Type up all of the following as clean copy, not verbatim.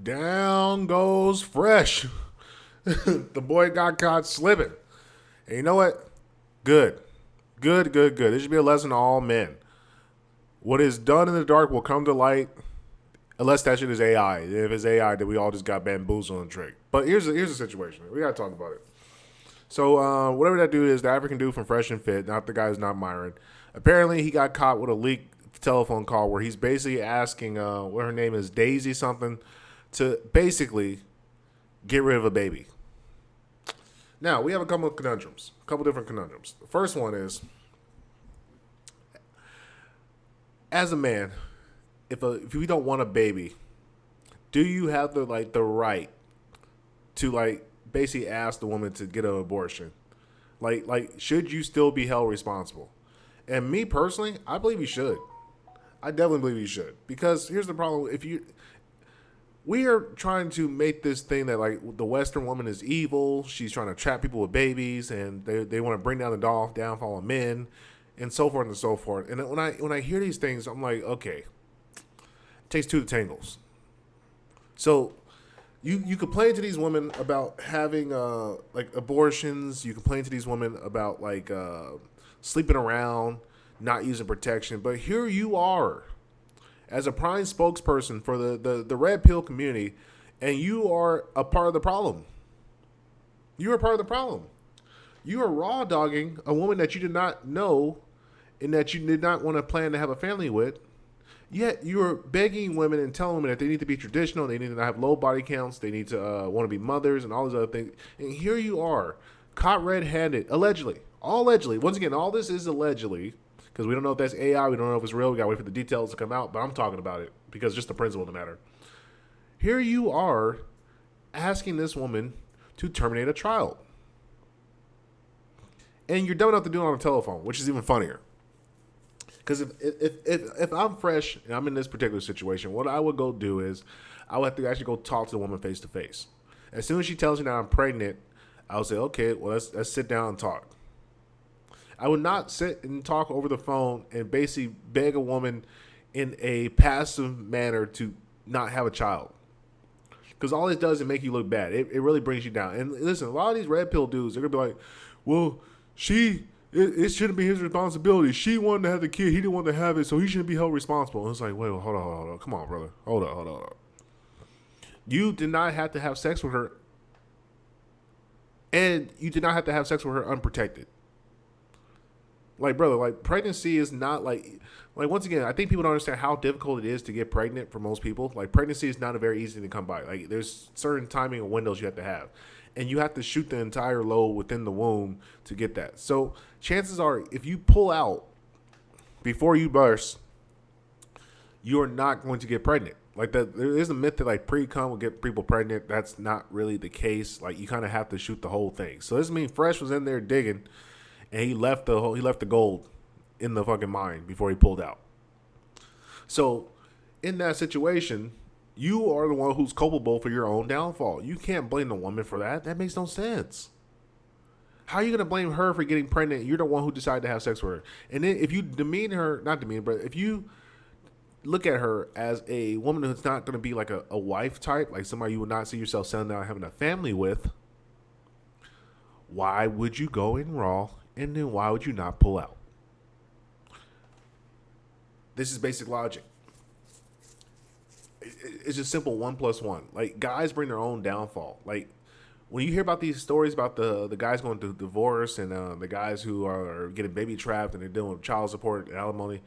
Down goes Fresh. The boy got caught slipping. And you know what? Good. Good, good, good. This should be a lesson to all men. What is done in the dark will come to light, unless that shit is AI. If it's AI, then we all just got bamboozled on the trick. But here's the situation. We gotta talk about it. So whatever that dude is, the African dude from Fresh and Fit, not the guy who's not Myron. Apparently, he got caught with a leaked telephone call where he's basically asking, what her name is, Daisy something, to basically get rid of a baby. Now we have a couple of conundrums, a couple different conundrums. The first one is, as a man, if you don't want a baby, do you have the right to basically ask the woman to get an abortion? Should you still be held responsible? And me personally, I believe you should. I definitely believe you should, because here's the problem: if you we are trying to make this thing that the Western woman is evil. She's trying to trap people with babies, and they want to bring down the downfall of men, and so forth and so forth. And when I hear these things, I'm like, okay, it takes two to tangles. So you complain to these women about having abortions. You complain to these women about sleeping around, not using protection. But here you are, as a prime spokesperson for the red pill community, and you are a part of the problem. You are part of the problem. You are raw dogging a woman that you did not know and that you did not want to plan to have a family with. Yet you are begging women and telling women that they need to be traditional, they need to have low body counts, they need to want to be mothers and all these other things. And here you are, caught red-handed, allegedly. All allegedly. Once again, all this is allegedly, because we don't know if that's AI, we don't know if it's real, we got to wait for the details to come out, but I'm talking about it because just the principle of the matter. Here you are asking this woman to terminate a child. And you're dumb enough to do it on the telephone, which is even funnier. Because if I'm Fresh and I'm in this particular situation, what I would go do is I would have to actually go talk to the woman face to face. As soon as she tells me that I'm pregnant, I would say, okay, well, let's sit down and talk. I would not sit and talk over the phone and basically beg a woman in a passive manner to not have a child. Because all it does is make you look bad. It really brings you down. And listen, a lot of these red pill dudes, they're going to be like, well, it shouldn't be his responsibility. She wanted to have the kid. He didn't want to have it, so he shouldn't be held responsible. And it's like, wait, hold on. Come on, brother. Hold on. You did not have to have sex with her, and you did not have to have sex with her unprotected. Brother, pregnancy is not once again, I think people don't understand how difficult it is to get pregnant for most people. Pregnancy is not a very easy thing to come by. There's certain timing and windows you have to have. And you have to shoot the entire load within the womb to get that. So chances are, if you pull out before you burst, you are not going to get pregnant. There is a myth that pre-cum will get people pregnant. That's not really the case. You kind of have to shoot the whole thing. So this means Fresh was in there digging, and he left the gold in the fucking mine before he pulled out. So in that situation, you are the one who's culpable for your own downfall. You can't blame the woman for that. That makes no sense. How are you going to blame her for getting pregnant? You're the one who decided to have sex with her. And then if you if you look at her as a woman who's not going to be a wife type, somebody you would not see yourself settling down and having a family with, why would you go in raw? And then why would you not pull out? This is basic logic. It's just simple 1 + 1. Guys bring their own downfall. When you hear about these stories about the guys going through divorce and the guys who are getting baby trapped and they're dealing with child support and alimony,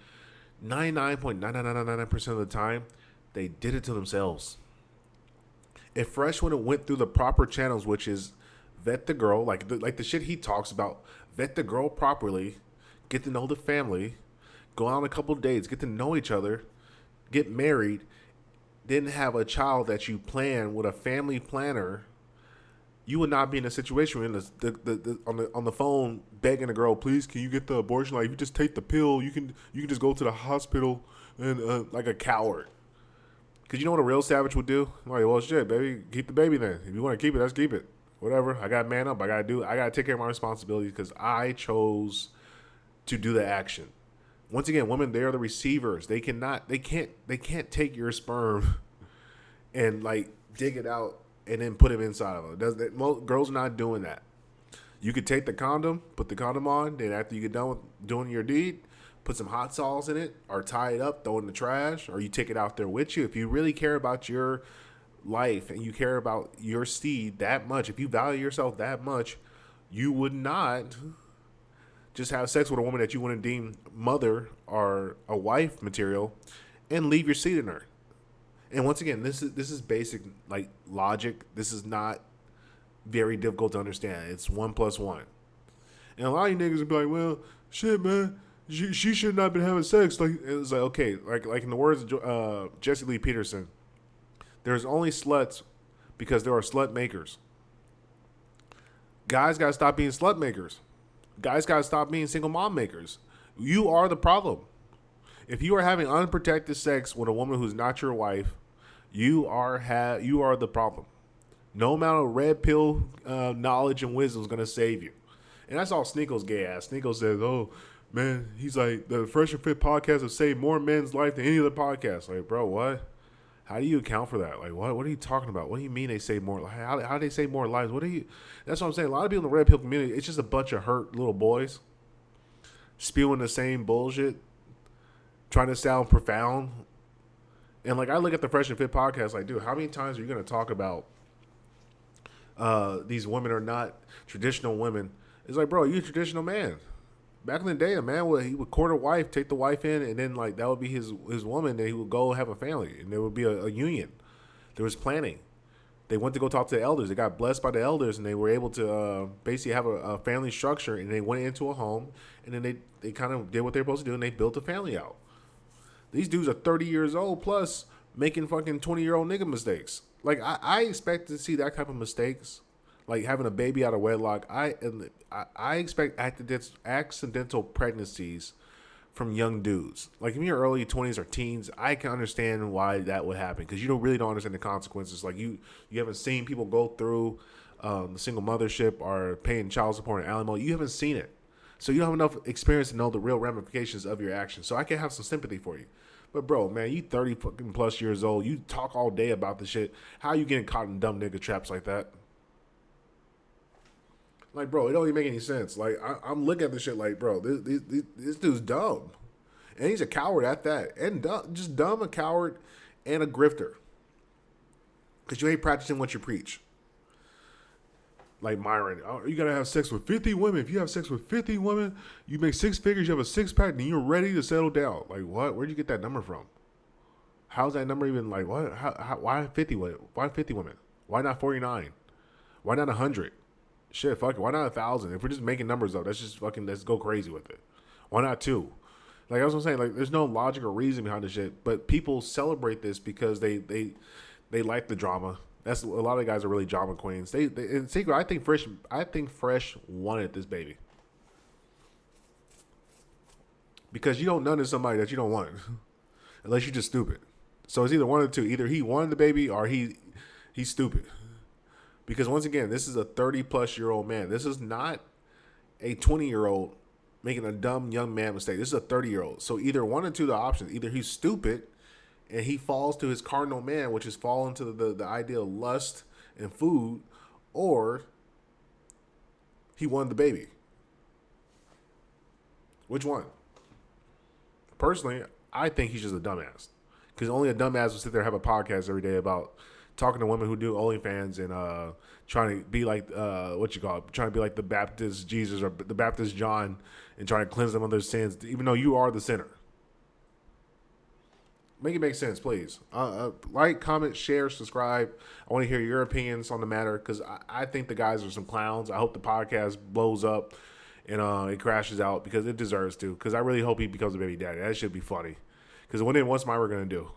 99.9999% of the time, they did it to themselves. If Fresh would have went through the proper channels, which is vet the girl, the shit he talks about, vet the girl properly, get to know the family, go on a couple of dates, get to know each other, get married, didn't have a child that you plan with a family planner, you would not be in a situation where on the phone begging a girl, please, can you get the abortion? If you just take the pill, you can just go to the hospital and like a coward. Because you know what a real savage would do? Well, shit, baby, keep the baby then. If you want to keep it, let's keep it. Whatever. I got to man up. I got to take care of my responsibilities because I chose to do the action. Once again, women, they are the receivers. They can't take your sperm and like dig it out and then put him inside of it. Most girls are not doing that. You could take the condom, put the condom on, then after you get done with doing your deed, put some hot sauce in it, or tie it up, throw it in the trash, or you take it out there with you. If you really care about your life and you care about your seed that much, if you value yourself that much, you would not just have sex with a woman that you wouldn't deem mother or a wife material and leave your seed in her. And once again, this is basic like logic. This is not very difficult to understand. It's 1 + 1. And a lot of you niggas will be like, well, shit, man, she should not have been having sex. Like, it was like, okay, like in the words of Jesse Lee Peterson, there's only sluts because there are slut makers. Guys got to stop being slut makers. Guys got to stop being single mom makers. You are the problem. If you are having unprotected sex with a woman who's not your wife, you are the problem. No amount of red pill knowledge and wisdom is going to save you. And that's all Sneako's gay ass. Sneako says, oh, man, he's like, the Fresh and Fit podcast have saved more men's life than any other podcast. Like, bro, what? How do you account for that? Like, what are you talking about? What do you mean they save more? How do they save more lives? That's what I'm saying. A lot of people in the red pill community, it's just a bunch of hurt little boys spewing the same bullshit, trying to sound profound. And like, I look at the Fresh and Fit podcast like, dude, how many times are you going to talk about these women are not traditional women? It's like, bro, you a traditional man. Back in the day, a man he would court a wife, take the wife in, and then like that would be his woman. Then he would go have a family, and there would be a union. There was planning. They went to go talk to the elders. They got blessed by the elders, and they were able to basically have a family structure. And they went into a home, and then they kind of did what they were supposed to do, and they built a family out. These dudes are 30 years old plus making fucking 20-year-old nigga mistakes. Like I expect to see that type of mistakes. Like having a baby out of wedlock, I expect accidental pregnancies from young dudes. Like in your early 20s or teens, I can understand why that would happen because you really don't understand the consequences. Like you haven't seen people go through the single mothership or paying child support and alimony. You haven't seen it, so you don't have enough experience to know the real ramifications of your actions. So I can have some sympathy for you. But bro, man, you 30 fucking plus years old. You talk all day about the shit. How are you getting caught in dumb nigga traps like that? Like, bro, it don't even make any sense. Like, I'm looking at this shit like, bro, this dude's dumb. And he's a coward at that. And just dumb, a coward, and a grifter. Because you ain't practicing what you preach. Like Myron, oh, you got to have sex with 50 women. If you have sex with 50 women, you make 6 figures, you have a 6-pack, and you're ready to settle down. Like, what? Where'd you get that number from? How's that number even, like, what? Why 50 women? Why 50 women? Why not 49? Why not 100? Shit, fuck it. Why not 1,000? If we're just making numbers up, let's go crazy with it. Why not 2? Like, I was saying, like, there's no logic or reason behind this shit, but people celebrate this because they like the drama. That's a lot of guys are really drama queens. They in secret, I think Fresh wanted this baby because you don't notice somebody that you don't want unless you're just stupid. So it's either one of the two. Either he wanted the baby or he's stupid. Because once again, this is a 30-plus-year-old man. This is not a 20-year-old making a dumb young man mistake. This is a 30-year-old. So either one or two of the options. Either he's stupid and he falls to his cardinal man, which is fall into the idea of lust and food, or he wanted the baby. Which one? Personally, I think he's just a dumbass. Because only a dumbass would sit there and have a podcast every day about talking to women who do OnlyFans and trying to be like trying to be like the Baptist Jesus or the Baptist John and trying to cleanse them of their sins, even though you are the sinner. Make it make sense, please. Like, comment, share, subscribe. I want to hear your opinions on the matter because I think the guys are some clowns. I hope the podcast blows up and it crashes out because it deserves to. Because I really hope he becomes a baby daddy. That should be funny. Because what's Myra going to do?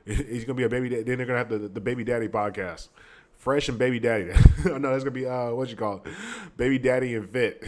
He's going to be a baby daddy. Then they're going to have the baby daddy podcast. Fresh and baby daddy. No, that's going to be, Baby daddy and fit.